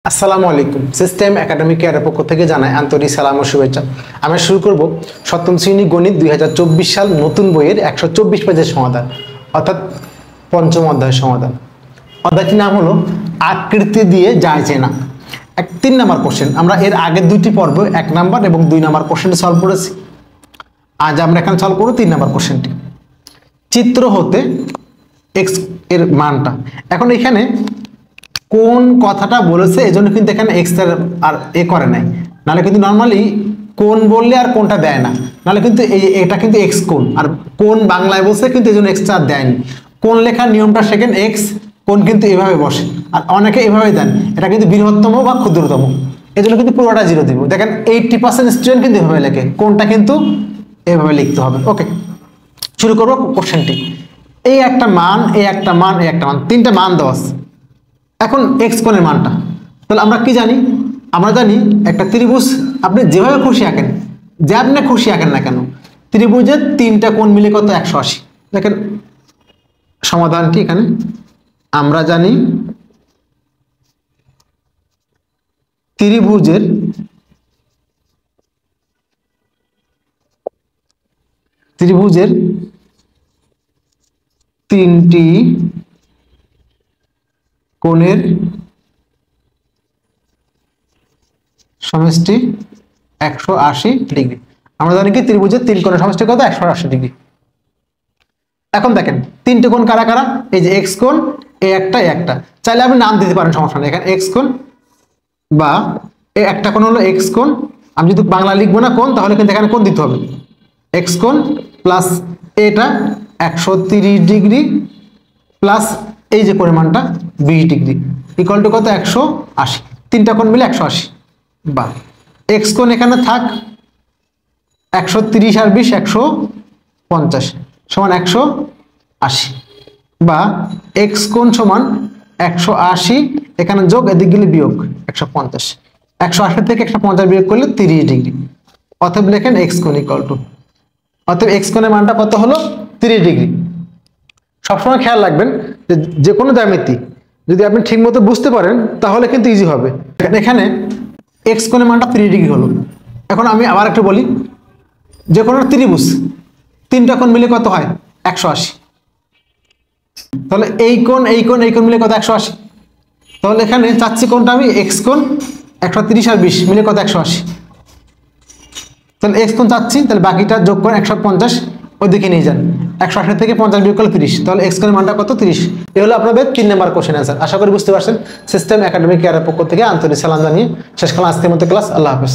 আসসালামু আলাইকুম। System academic কেয়ারের পক্ষ থেকে জানাই আন্তরিক সালাম ও শুভেচ্ছা। আমরা শুরু করব সপ্তম শ্রেণী গণিত 2024 সাল নতুন বইয়ের 124 পেজের সমাধান, অর্থাৎ পঞ্চম অধ্যায়ের সমাধান। অধ্যায়টির নাম হলো আকৃতি দিয়ে যায় চেনা। 3 নাম্বার কোশ্চেন। আমরা এর আগের দুইটি পর্ব 1 নাম্বার এবং 2 নাম্বার কোশ্চেনটি সলভ করেছি। আজ আমরা এখানে সলভ করব 3 নাম্বার কোশ্চেনটি। চিত্র হতে এক্স এর মানটা, এখন এখানে কোন কথাটা বলেছে এজন্য কিন্তু এখানে এক্স আর এ করে নাই, নাহলে কিন্তু নর্মালি কোন বললে আর কোনটা দেয় না, নাহলে কিন্তু এটা কিন্তু এক্স কোন, আর কোন বাংলায় বলছে কিন্তু এজন্য এক্সটা আর দেয়নি। কোন লেখার নিয়মটা সেকেন্ড এক্স, কোন কিন্তু এভাবে বসে, আর অনেকে এভাবে দেন, এটা কিন্তু বৃহত্তম বা ক্ষুদ্রতম, এজন্য কিন্তু পুরোটা 0 দিব। দেখেন 80% স্টুডেন্ট কিন্তু এভাবে লেখে, কোনটা কিন্তু এভাবে লিখতে হবে। ওকে, শুরু করবো কোশ্চেনটি। এই একটা মান, এই একটা মান, এই একটা মান, 3টা মান দেওয়া আছে। এখন এক্স কোণের মানটা, তাহলে আমরা কি জানি? আমরা জানি একটা ত্রিভুজ আপনি যেভাবে খুশি আঁকেন, যে আপনি খুশি আঁকেন না কেন, ত্রিভুজের 3টা কোণ মিলে কত? 180। দেখেন সমাধানটি এখানে আমরা জানি ত্রিভুজের ত্রিভুজের 3টি কোণের সমষ্টি 180 ডিগ্রি। আমরা জানি কি ত্রিভুজের 3 কোণের সমষ্টি কত? 180 ডিগ্রি। এখন দেখেন 3টে কোণ কারা কারা? এই যে এক্স কোণ, এই একটা, একটা, চাইলে আপনি নাম দিতে পারেন, সমস্যা নেই। এখানে এক্স কোণ বা এই একটা কোণ হলো এক্স কোণ। আমি যদি বাংলা লিখবো না কোণ, তাহলে কিন্তু এখানে কোণ দিতে হবে। এক্স কোণ প্লাস এটা 130 ডিগ্রি প্লাস এই যে পরিমাণটা 20 ডিগ্রি ইকুয়াল টু কত? 180। 3টা কোণ মিলে 180। বা এক্স কোণ এখানে থাক 130 আর 20 150 সমান 180, বা এক্স কোণ সমান 180, এখানে যোগ, এদিক গেলে বিয়োগ 150। 180 থেকে 150 বিয়োগ করলে 30 ডিগ্রি। অতএব লেখেন এক্স কোণ ইকুয়াল টু, অতএব এক্স কোণের মানটা কত হলো? 30 ডিগ্রি। সবসময় খেয়াল রাখবেন যে কোনো জ্যামিতি যদি আপনি ঠিক মতো বুঝতে পারেন তাহলে কিন্তু ইজি হবে। এখানে এক্স কোণের মানটা 30 ডিগ্রি হলো। এখন আমি আবার একটু বলি, যে কোনো ত্রিভুজ 3টা কোণ মিলে কত হয়? 180। তাহলে এই কোণ, এই কোণ, এই কোণ মিলে কত? 180। তাহলে এখানে চাচ্ছি কোণটা আমি এক্স কোণ 130 আর 20 মিলে কত? 180। তাহলে এক্স কোণ চাচ্ছি, তাহলে বাকিটা যোগ করে 150 ওইদিকে নিয়ে যান। 180 থেকে 50 বিয়োগ করলে 30, তাহলে এক্স কোণের মানটা কত? 30। এই হলো আপনাদের 3 নাম্বার কোশ্চেন অ্যান্সার। আশা করি বুঝতে পারছেন। সিস্টেম একাডেমিক কেয়ারের পক্ষ থেকে আন্তরিক সালাম জানিয়ে শেষ করলাম আজকের মতো ক্লাস। আল্লাহ হাফেজ।